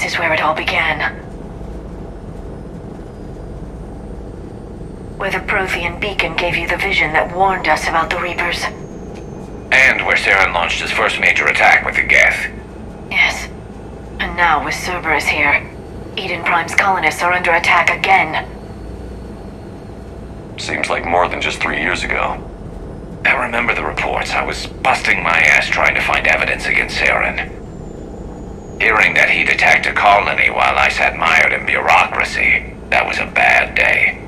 is where it all began. Where the Prothean beacon gave you the vision that warned us about the Reapers. And where Saren launched his first major attack with the Geth. Yes. And now with Cerberus here, Eden Prime's colonists are under attack again. Seems like more than just 3 years ago. I remember the reports. I was busting my ass trying to find evidence against Saren. Hearing that he'd attacked a colony while I sat mired in bureaucracy, that was a bad day.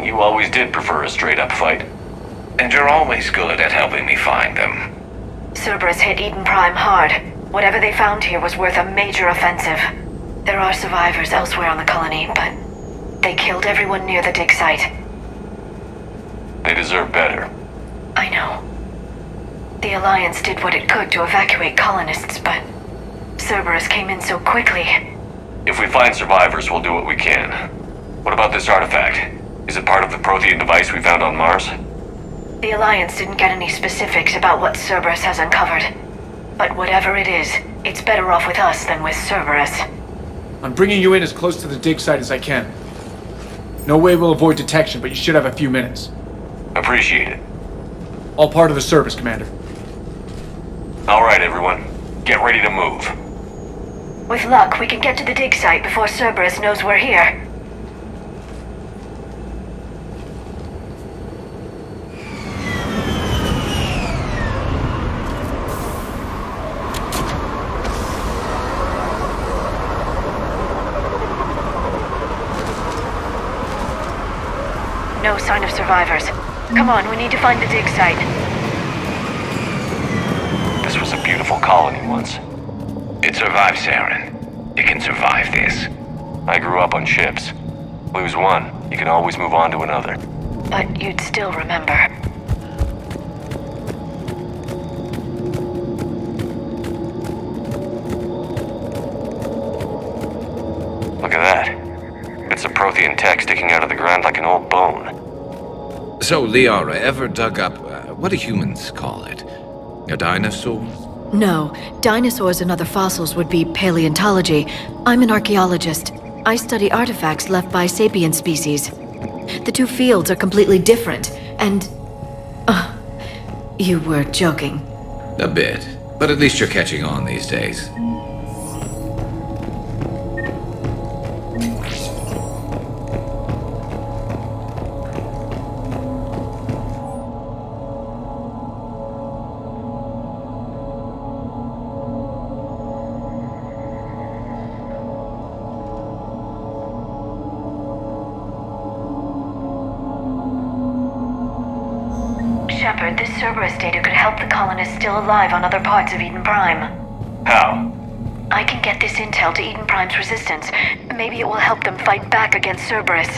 You always did prefer a straight-up fight. And you're always good at helping me find them. Cerberus hit Eden Prime hard. Whatever they found here was worth a major offensive. There are survivors elsewhere on the colony, but they killed everyone near the dig site. They deserve better. I know. The Alliance did what it could to evacuate colonists, but Cerberus came in so quickly. If we find survivors, we'll do what we can. What about this artifact? Is it part of the Prothean device we found on Mars? The Alliance didn't get any specifics about what Cerberus has uncovered. But whatever it is, it's better off with us than with Cerberus. I'm bringing you in as close to the dig site as I can. No way we'll avoid detection, but you should have a few minutes. Appreciate it. All part of the service, Commander. All right, everyone. Get ready to move. With luck, we can get to the dig site before Cerberus knows we're here. No sign of survivors. Come on, we need to find the dig site. This was a beautiful colony once. It survived Saren. It can survive this. I grew up on ships. Lose one, you can always move on to another. But you'd still remember. Look at that. Bits of Prothean tech sticking out of the ground like an old bone. So, Liara ever dug up, what do humans call it? A dinosaur? No, dinosaurs and other fossils would be paleontology. I'm an archaeologist. I study artifacts left by sapient species. The two fields are completely different, and... you were joking. A bit, but at least you're catching on these days. Shepard, this Cerberus data could help the colonists still alive on other parts of Eden Prime. How? I can get this intel to Eden Prime's resistance. Maybe it will help them fight back against Cerberus.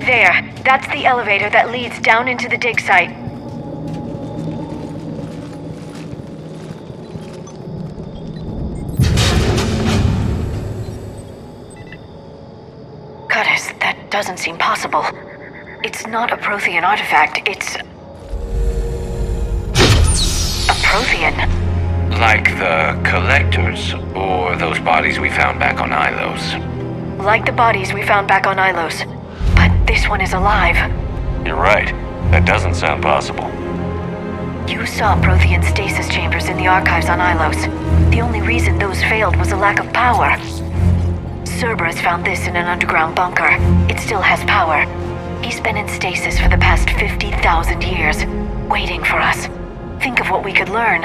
There, that's the elevator that leads down into the dig site. Curtis, that doesn't seem possible. It's not a Prothean artifact, it's... a Prothean. Like the Collectors, or those bodies we found back on Ilos. Like the bodies we found back on Ilos. But this one is alive. You're right. That doesn't sound possible. You saw Prothean stasis chambers in the archives on Ilos. The only reason those failed was a lack of power. Cerberus found this in an underground bunker. It still has power. He's been in stasis for the past 50,000 years, waiting for us. Think of what we could learn.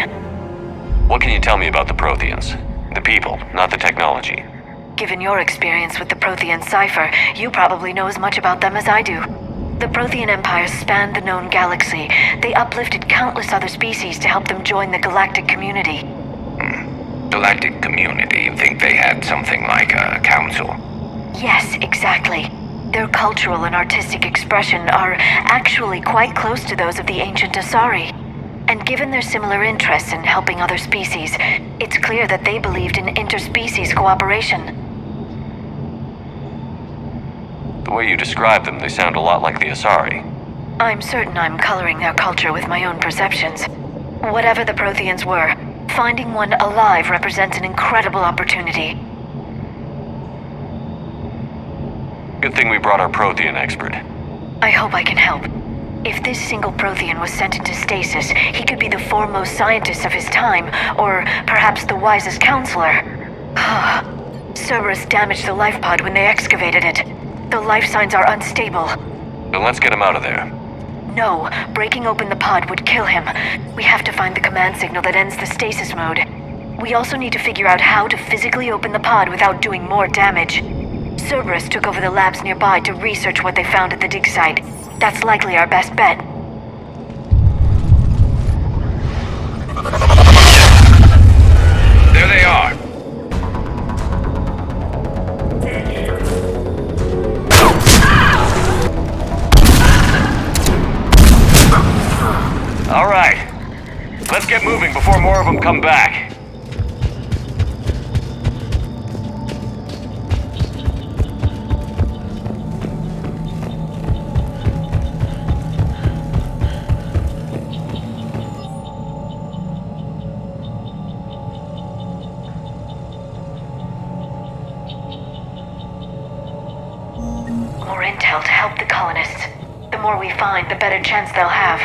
What can you tell me about the Protheans? The people, not the technology. Given your experience with the Prothean cipher, you probably know as much about them as I do. The Prothean Empire spanned the known galaxy. They uplifted countless other species to help them join the galactic community. Galactic community, you think they had something like a council? Yes, exactly. Their cultural and artistic expression are actually quite close to those of the ancient Asari. And given their similar interests in helping other species, it's clear that they believed in interspecies cooperation. The way you describe them, they sound a lot like the Asari. I'm certain I'm coloring their culture with my own perceptions. Whatever the Protheans were, finding one alive represents an incredible opportunity. Good thing we brought our Prothean expert. I hope I can help. If this single Prothean was sent into stasis, he could be the foremost scientist of his time, or perhaps the wisest counselor. Cerberus damaged the life pod when they excavated it. The life signs are unstable. Then let's get him out of there. No, breaking open the pod would kill him. We have to find the command signal that ends the stasis mode. We also need to figure out how to physically open the pod without doing more damage. Cerberus took over the labs nearby to research what they found at the dig site. That's likely our best bet. There they are. All right. Let's get moving before more of them come back. More intel to help the colonists. The more we find, the better chance they'll have.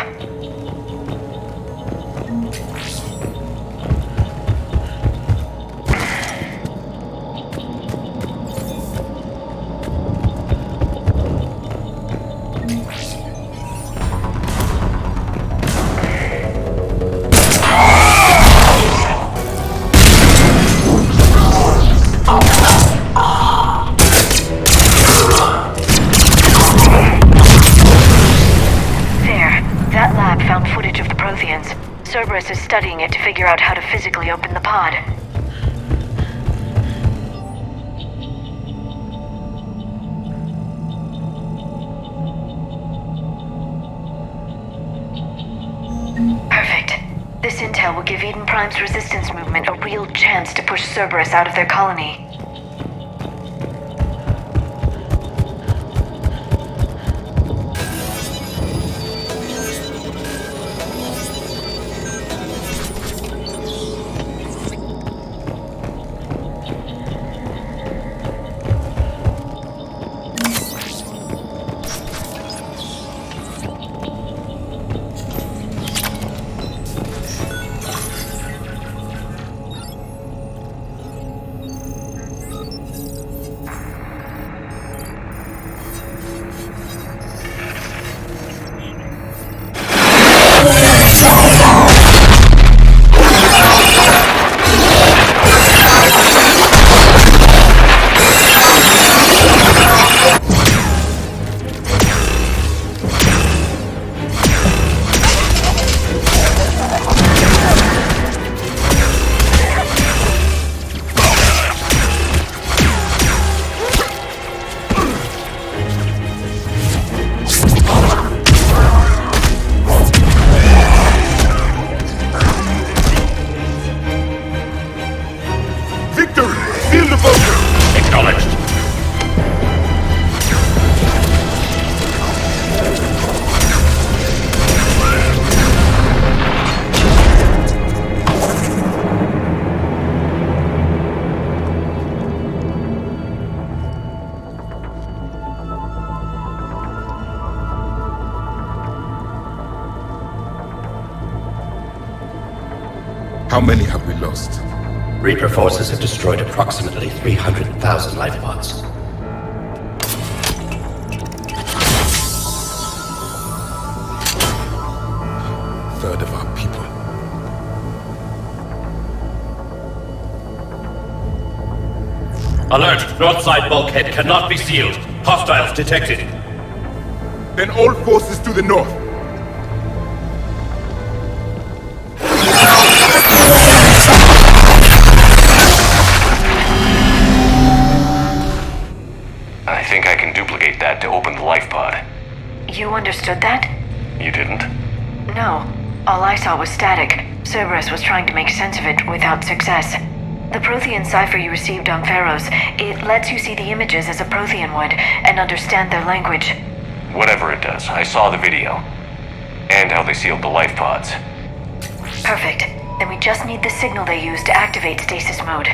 Cerberus is studying it to figure out how to physically open the pod. Perfect. This intel will give Eden Prime's resistance movement a real chance to push Cerberus out of their colony. How many have we lost? Reaper forces have destroyed approximately 300,000 life pods. Third of our people. Alert! North side bulkhead cannot be sealed. Hostiles detected. Then all forces to the north. I think I can duplicate that to open the life pod. You understood that? You didn't? No. All I saw was static. Cerberus was trying to make sense of it without success. The Prothean cipher you received on Pharaohs, it lets you see the images as a Prothean would, and understand their language. Whatever it does, I saw the video. And how they sealed the life pods. Perfect. Then we just need the signal they use to activate stasis mode.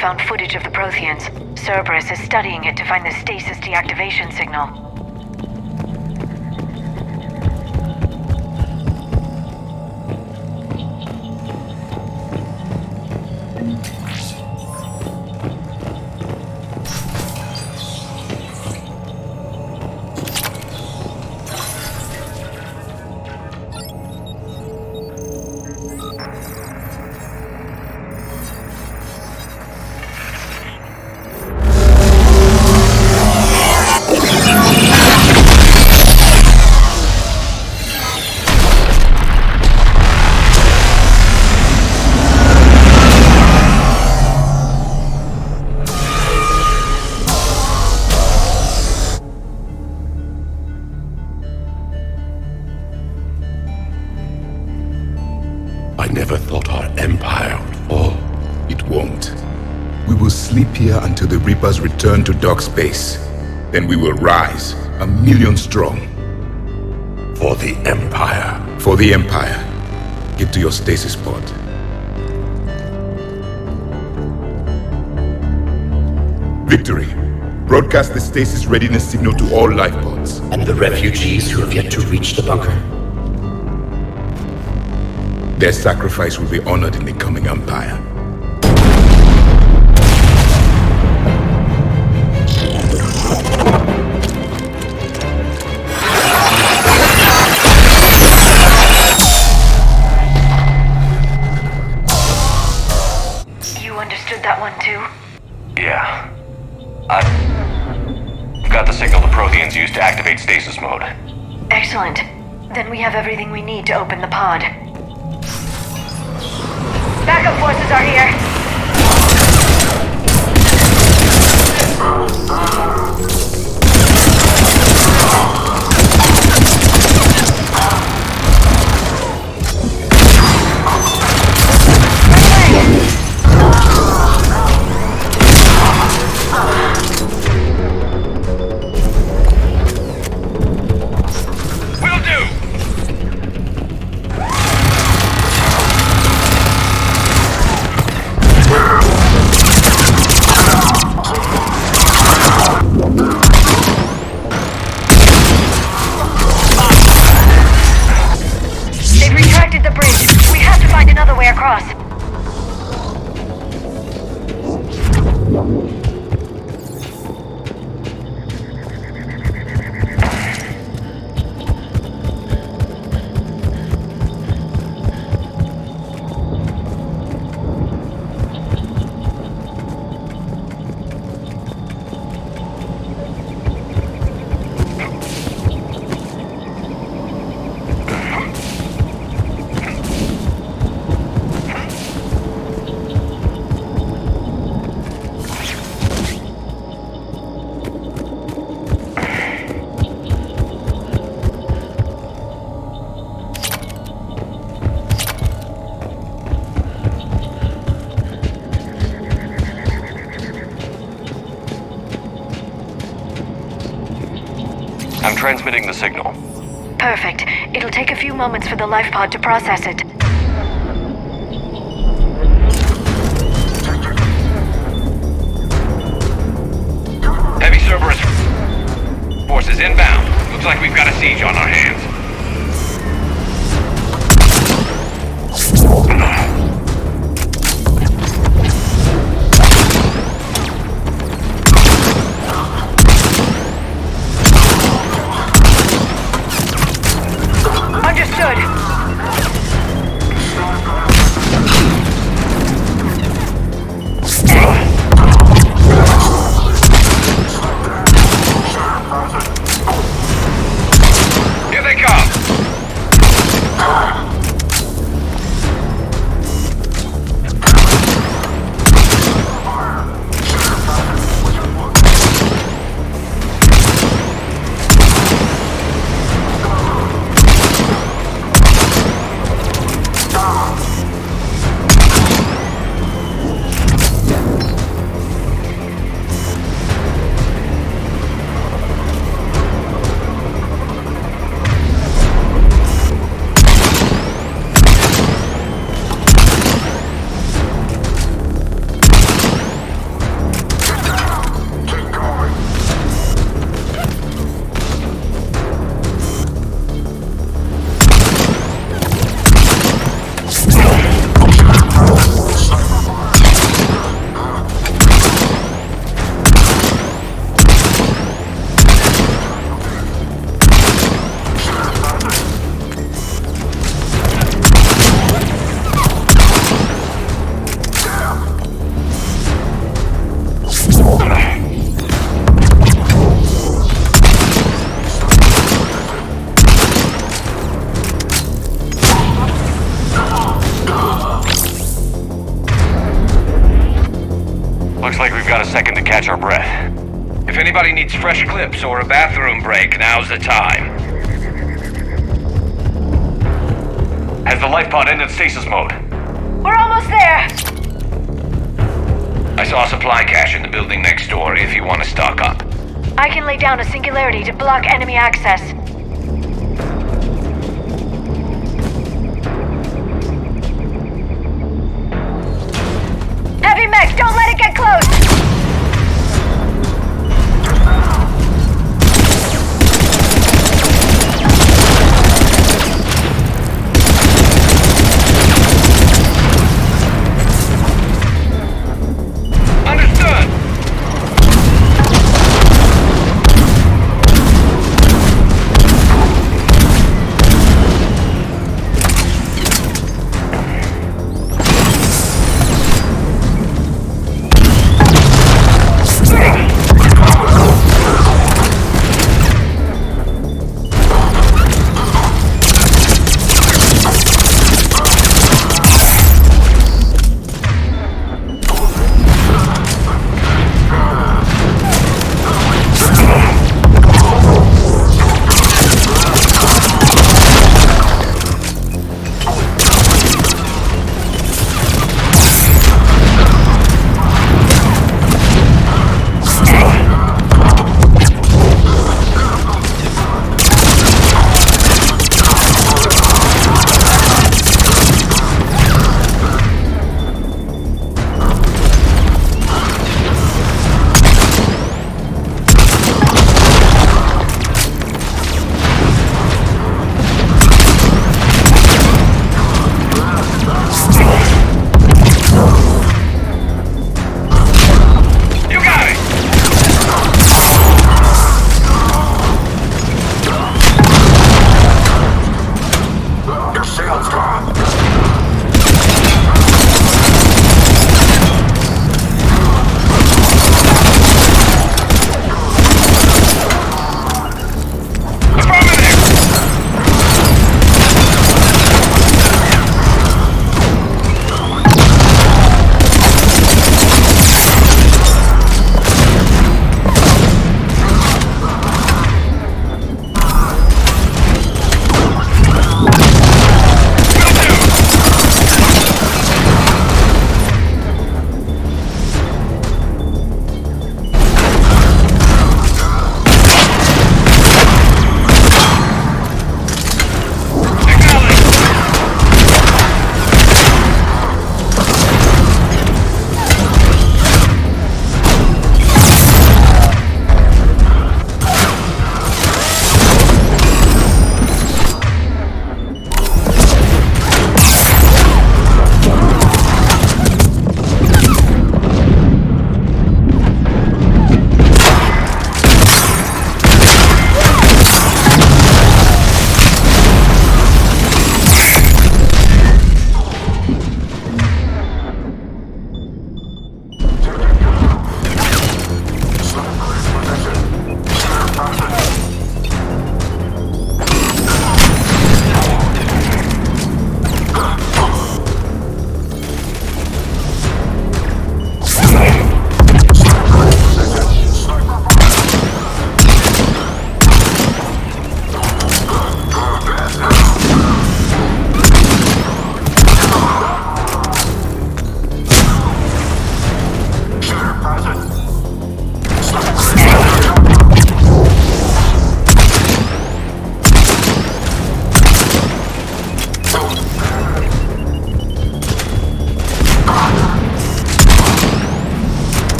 Found footage of the Protheans. Cerberus is studying it to find the stasis deactivation signal. I never thought our empire would fall. It won't. We will sleep here until the Reapers return to dark space. Then we will rise, 1,000,000 strong. For the Empire. For the Empire. Get to your stasis pod. Victory. Broadcast the stasis readiness signal to all life pods. And the refugees who have yet to reach the bunker. Their sacrifice will be honored in the coming Empire. You understood that one too? Yeah. I've got the signal the Protheans used to activate stasis mode. Excellent. Then we have everything we need to open the pod. Backup forces are here. Across. I'm transmitting the signal. Perfect. It'll take a few moments for the life pod to process it. Heavy Cerberus forces inbound. Looks like we've got a siege on our hands. Looks like we've got a second to catch our breath. If anybody needs fresh clips or a bathroom break, now's the time. Has the life pod ended stasis mode? We're almost there! I saw a supply cache in the building next door if you want to stock up. I can lay down a singularity to block enemy access. Heavy mech, don't let it get close! Understood!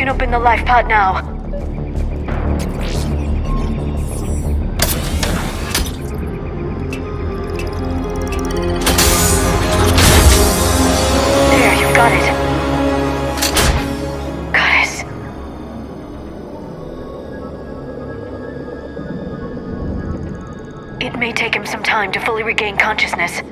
Open the life pod now. There, you've got it. Goddess. It may take him some time to fully regain consciousness.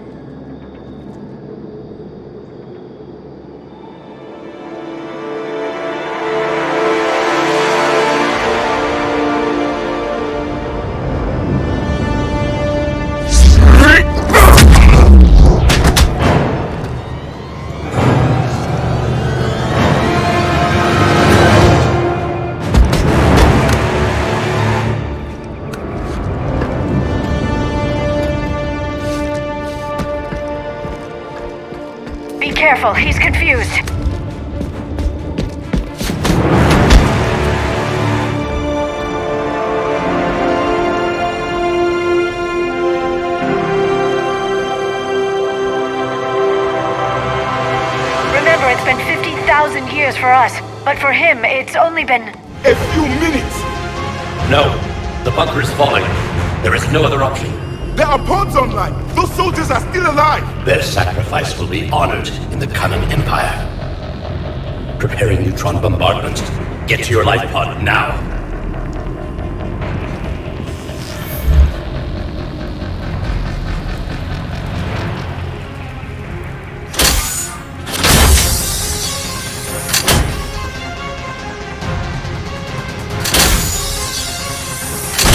careful, he's confused. Remember, it's been 50,000 years for us, but for him, it's only been... A few minutes! No, the bunker is falling. There is no other option. There are pods online! Those soldiers are still alive! Their sacrifice will be honored in the coming Empire. Preparing neutron bombardment. Get to your life pod now.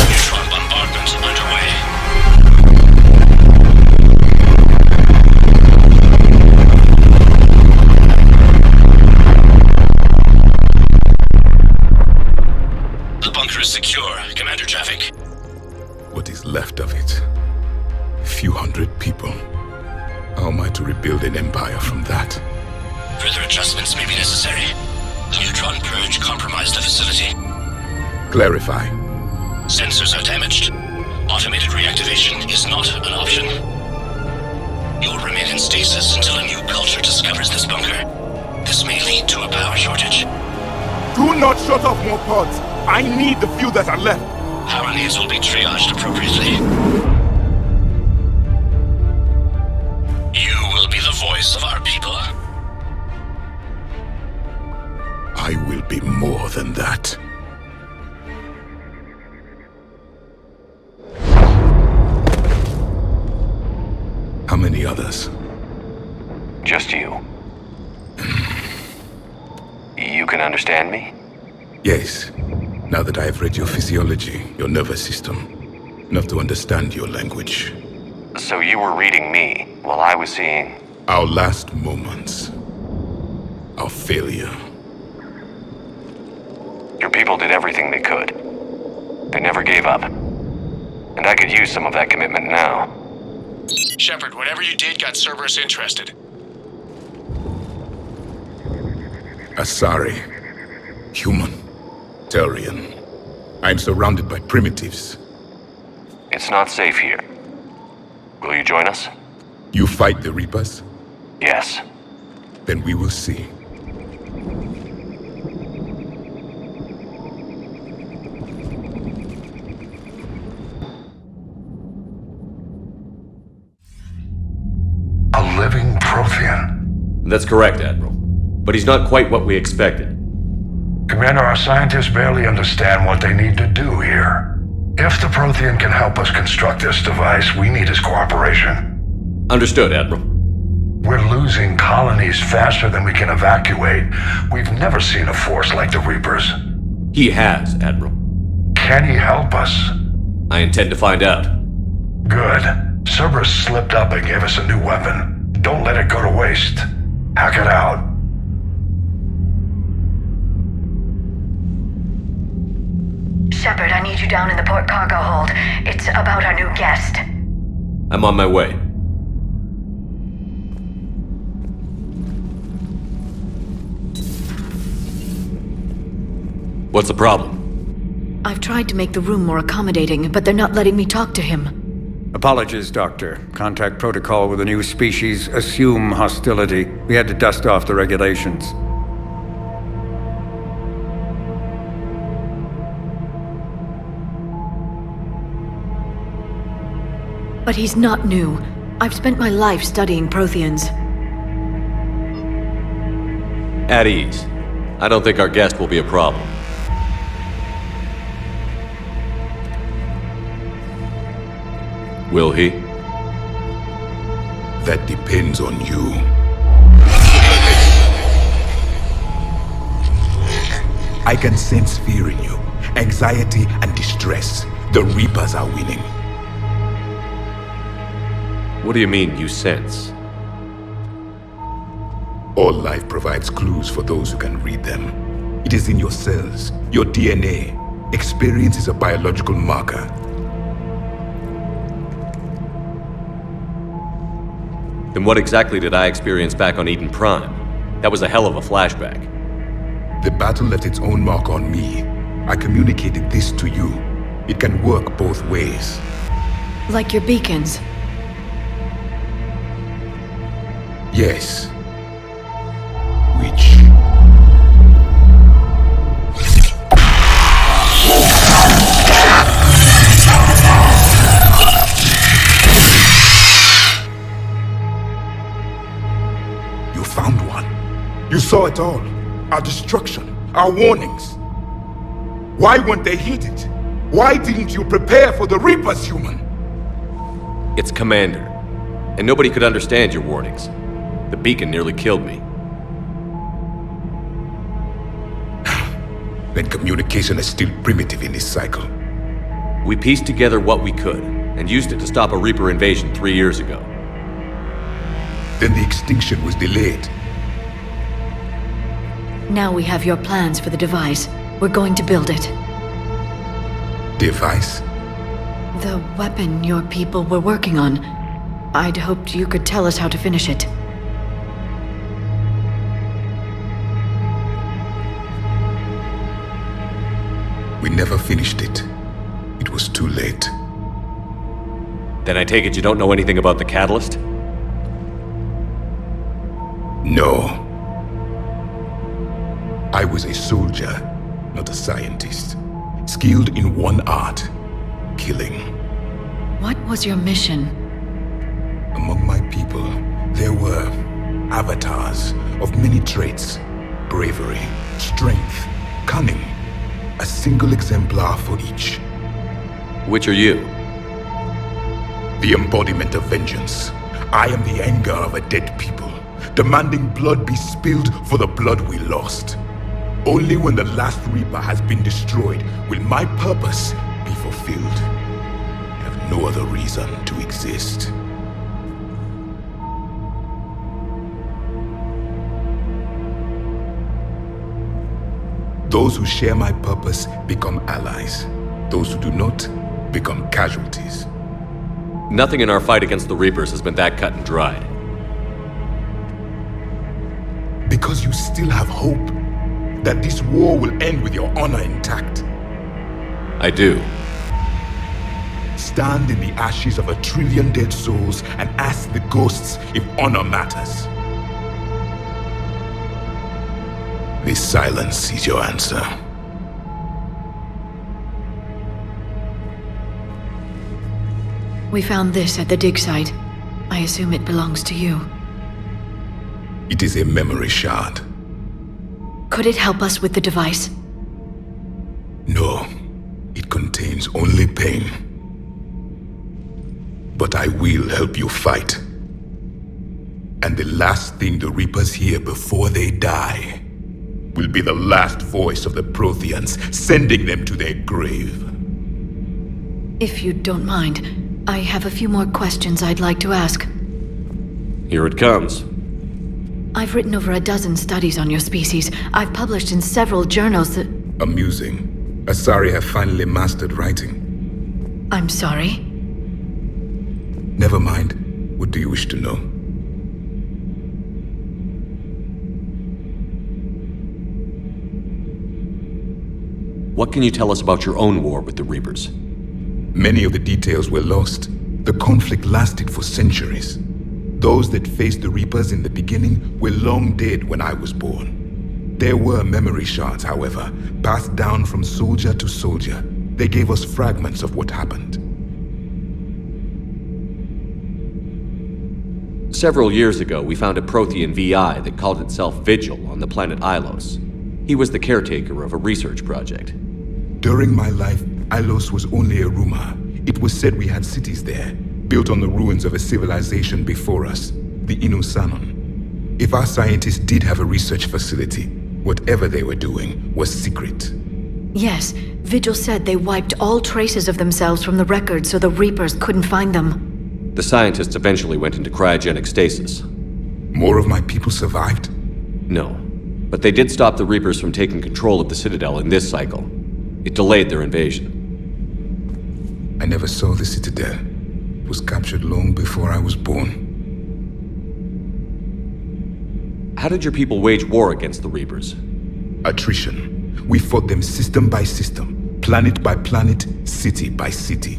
Neutron bombardment underway. The bunker is secure, Commander Javik. What is left of it? A few hundred people. How am I to rebuild an empire from that? Further adjustments may be necessary. The neutron purge compromised the facility. Clarify. Sensors are damaged. Automated reactivation is not an option. You'll remain in stasis until a new culture discovers this bunker. This may lead to a power shortage. Do not shut off more pods! I need the few that are left! Power needs will be triaged appropriately. You will be the voice of our people. I will be more than that. How many others? Just you. You can understand me? Yes. Now that I have read your physiology, your nervous system, enough to understand your language. So you were reading me while I was seeing... Our last moments. Our failure. Your people did everything they could. They never gave up. And I could use some of that commitment now. Shepard, whatever you did got Cerberus interested. Asari. Human. Turian. I'm surrounded by primitives. It's not safe here. Will you join us? You fight the Reapers? Yes. Then we will see. A living Prothean. That's correct, Admiral. But he's not quite what we expected. Commander, our scientists barely understand what they need to do here. If the Prothean can help us construct this device, we need his cooperation. Understood, Admiral. We're losing colonies faster than we can evacuate. We've never seen a force like the Reapers. He has, Admiral. Can he help us? I intend to find out. Good. Cerberus slipped up and gave us a new weapon. Don't let it go to waste. Hack it out. Shepard, I need you down in the port cargo hold. It's about our new guest. I'm on my way. What's the problem? I've tried to make the room more accommodating, but they're not letting me talk to him. Apologies, Doctor. Contact protocol with a new species. Assume hostility. We had to dust off the regulations. But he's not new. I've spent my life studying Protheans. At ease. I don't think our guest will be a problem. Will he? That depends on you. I can sense fear in you, anxiety and distress. The Reapers are winning. What do you mean, you sense? All life provides clues for those who can read them. It is in your cells, your DNA. Experience is a biological marker. Then what exactly did I experience back on Eden Prime? That was a hell of a flashback. The battle left its own mark on me. I communicated this to you. It can work both ways. Like your beacons. Yes. Which... You found one. You saw it all. Our destruction, our warnings. Why weren't they heeded? Why didn't you prepare for the Reapers, human? It's Commander. And nobody could understand your warnings. The beacon nearly killed me. Then communication is still primitive in this cycle. We pieced together what we could, and used it to stop a Reaper invasion 3 years ago. Then the extinction was delayed. Now we have your plans for the device. We're going to build it. Device? The weapon your people were working on. I'd hoped you could tell us how to finish it. We never finished it. It was too late. Then I take it you don't know anything about the catalyst? No. I was a soldier, not a scientist. Skilled in one art, killing. What was your mission? Among my people, there were avatars of many traits. Bravery, strength, cunning. A single exemplar for each. Which are you? The embodiment of vengeance. I am the anger of a dead people, demanding blood be spilled for the blood we lost. Only when the last Reaper has been destroyed will my purpose be fulfilled. I have no other reason to exist. Those who share my purpose become allies. Those who do not become casualties. Nothing in our fight against the Reapers has been that cut and dried. Because you still have hope that this war will end with your honor intact. I do. Stand in the ashes of 1 trillion dead souls and ask the ghosts if honor matters. This silence is your answer. We found this at the dig site. I assume it belongs to you. It is a memory shard. Could it help us with the device? No, it contains only pain. But I will help you fight. And the last thing the Reapers hear before they die will be the last voice of the Protheans, sending them to their grave. If you don't mind, I have a few more questions I'd like to ask. Here it comes. I've written over a dozen studies on your species. I've published in several journals that... Amusing. Asari have finally mastered writing. I'm sorry? Never mind. What do you wish to know? What can you tell us about your own war with the Reapers? Many of the details were lost. The conflict lasted for centuries. Those that faced the Reapers in the beginning were long dead when I was born. There were memory shards, however, passed down from soldier to soldier. They gave us fragments of what happened. Several years ago, we found a Prothean VI that called itself Vigil on the planet Ilos. He was the caretaker of a research project. During my life, Ilos was only a rumor. It was said we had cities there, built on the ruins of a civilization before us, the Inusanon. If our scientists did have a research facility, whatever they were doing was secret. Yes, Vigil said they wiped all traces of themselves from the records so the Reapers couldn't find them. The scientists eventually went into cryogenic stasis. More of my people survived? No, but they did stop the Reapers from taking control of the Citadel in this cycle. It delayed their invasion. I never saw the Citadel. It was captured long before I was born. How did your people wage war against the Reapers? Attrition. We fought them system by system, planet by planet, city by city.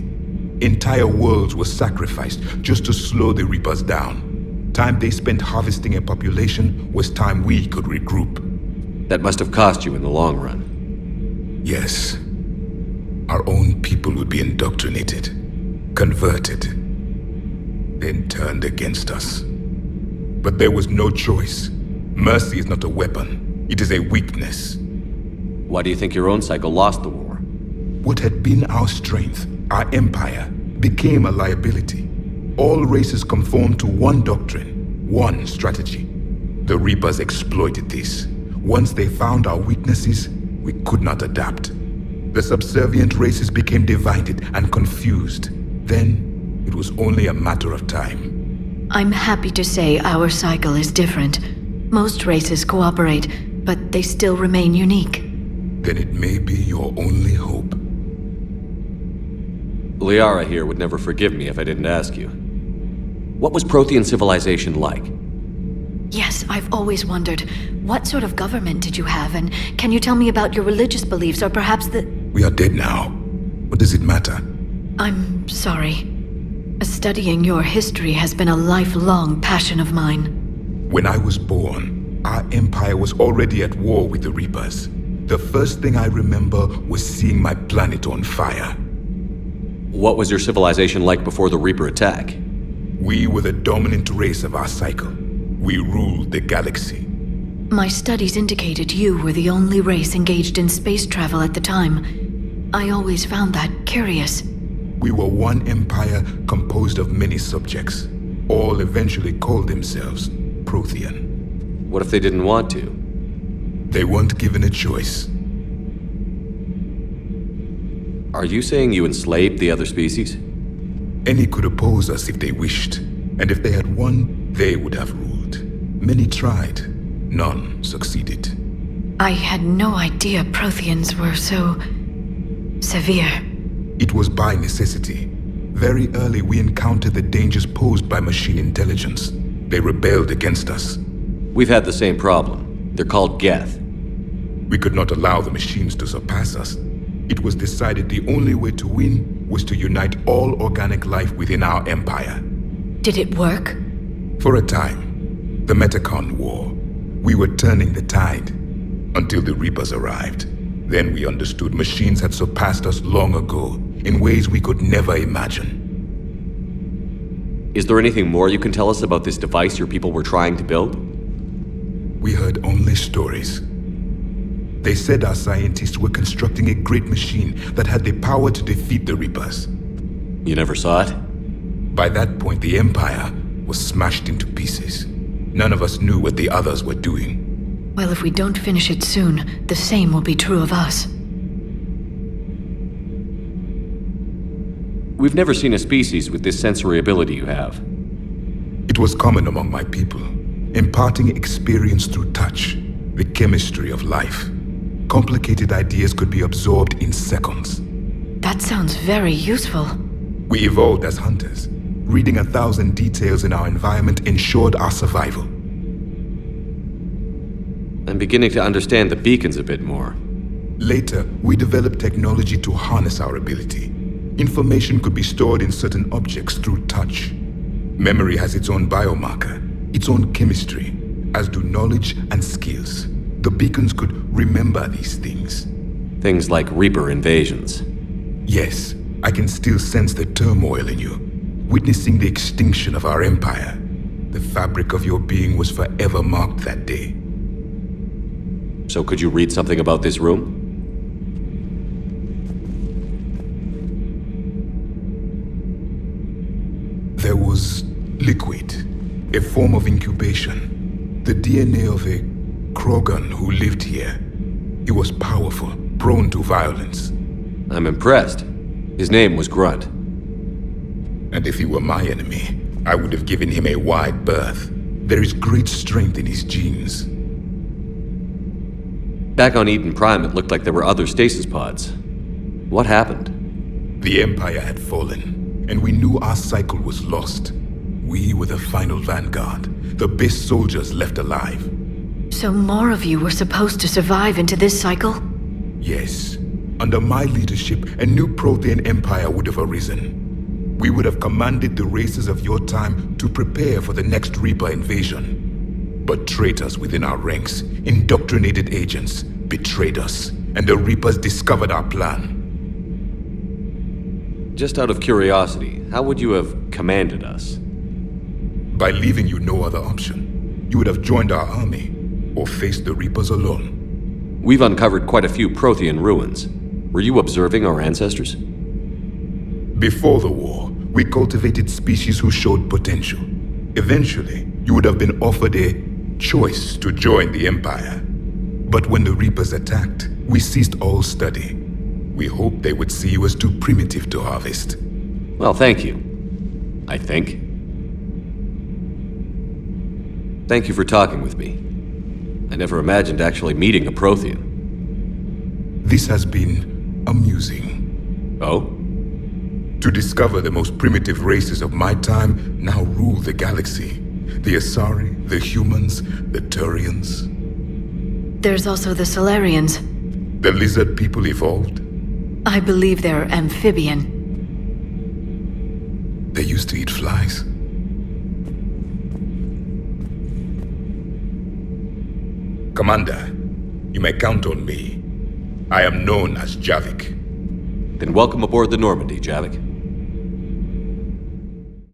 Entire worlds were sacrificed just to slow the Reapers down. Time they spent harvesting a population was time we could regroup. That must have cost you in the long run. Yes. Our own people would be indoctrinated, converted, then turned against us. But there was no choice. Mercy is not a weapon. It is a weakness. Why do you think your own cycle lost the war? What had been our strength, our empire, became a liability. All races conformed to one doctrine, one strategy. The Reapers exploited this. Once they found our weaknesses, we could not adapt. The subservient races became divided and confused. Then, it was only a matter of time. I'm happy to say our cycle is different. Most races cooperate, but they still remain unique. Then it may be your only hope. Liara here would never forgive me if I didn't ask you. What was Prothean civilization like? Yes, I've always wondered, what sort of government did you have, and can you tell me about your religious beliefs, or perhaps the... We are dead now. What does it matter? I'm sorry. Studying your history has been a lifelong passion of mine. When I was born, our empire was already at war with the Reapers. The first thing I remember was seeing my planet on fire. What was your civilization like before the Reaper attack? We were the dominant race of our cycle. We ruled the galaxy. My studies indicated you were the only race engaged in space travel at the time. I always found that curious. We were one empire composed of many subjects. All eventually called themselves Prothean. What if they didn't want to? They weren't given a choice. Are you saying you enslaved the other species? Any could oppose us if they wished. And if they had won, they would have ruled. Many tried. None succeeded. I had no idea Protheans were so... severe. It was by necessity. Very early we encountered the dangers posed by machine intelligence. They rebelled against us. We've had the same problem. They're called Geth. We could not allow the machines to surpass us. It was decided the only way to win was to unite all organic life within our empire. Did it work? For a time. The Metacon War. We were turning the tide. Until the Reapers arrived. Then we understood machines had surpassed us long ago, in ways we could never imagine. Is there anything more you can tell us about this device your people were trying to build? We heard only stories. They said our scientists were constructing a great machine that had the power to defeat the Reapers. You never saw it? By that point, the Empire was smashed into pieces. None of us knew what the others were doing. Well, if we don't finish it soon, the same will be true of us. We've never seen a species with this sensory ability you have. It was common among my people, imparting experience through touch, the chemistry of life. Complicated ideas could be absorbed in seconds. That sounds very useful. We evolved as hunters. Reading 1,000 details in our environment ensured our survival. I'm beginning to understand the beacons a bit more. Later, we developed technology to harness our ability. Information could be stored in certain objects through touch. Memory has its own biomarker, its own chemistry, as do knowledge and skills. The beacons could remember these things. Things like Reaper invasions. Yes, I can still sense the turmoil in you. Witnessing the extinction of our empire. The fabric of your being was forever marked that day. So could you read something about this room? There was liquid, a form of incubation. The DNA of a Krogan who lived here. He was powerful, prone to violence. I'm impressed. His name was Grunt. And if he were my enemy, I would have given him a wide berth. There is great strength in his genes. Back on Eden Prime, it looked like there were other stasis pods. What happened? The Empire had fallen, and we knew our cycle was lost. We were the final vanguard, the best soldiers left alive. So more of you were supposed to survive into this cycle? Yes. Under my leadership, a new Prothean empire would have arisen. We would have commanded the races of your time to prepare for the next Reaper invasion. But traitors within our ranks, indoctrinated agents, betrayed us, and the Reapers discovered our plan. Just out of curiosity, how would you have commanded us? By leaving you no other option. You would have joined our army, or faced the Reapers alone. We've uncovered quite a few Prothean ruins. Were you observing our ancestors? Before the war, we cultivated species who showed potential. Eventually, you would have been offered a choice to join the Empire. But when the Reapers attacked, we ceased all study. We hoped they would see you as too primitive to harvest. Well, thank you. I think. Thank you for talking with me. I never imagined actually meeting a Prothean. This has been amusing. Oh? To discover the most primitive races of my time now rule the galaxy. The Asari, the humans, the Turians. There's also the Solarians. The lizard people evolved? I believe they're amphibian. They used to eat flies. Commander, you may count on me. I am known as Javik. Then welcome aboard the Normandy, Javik.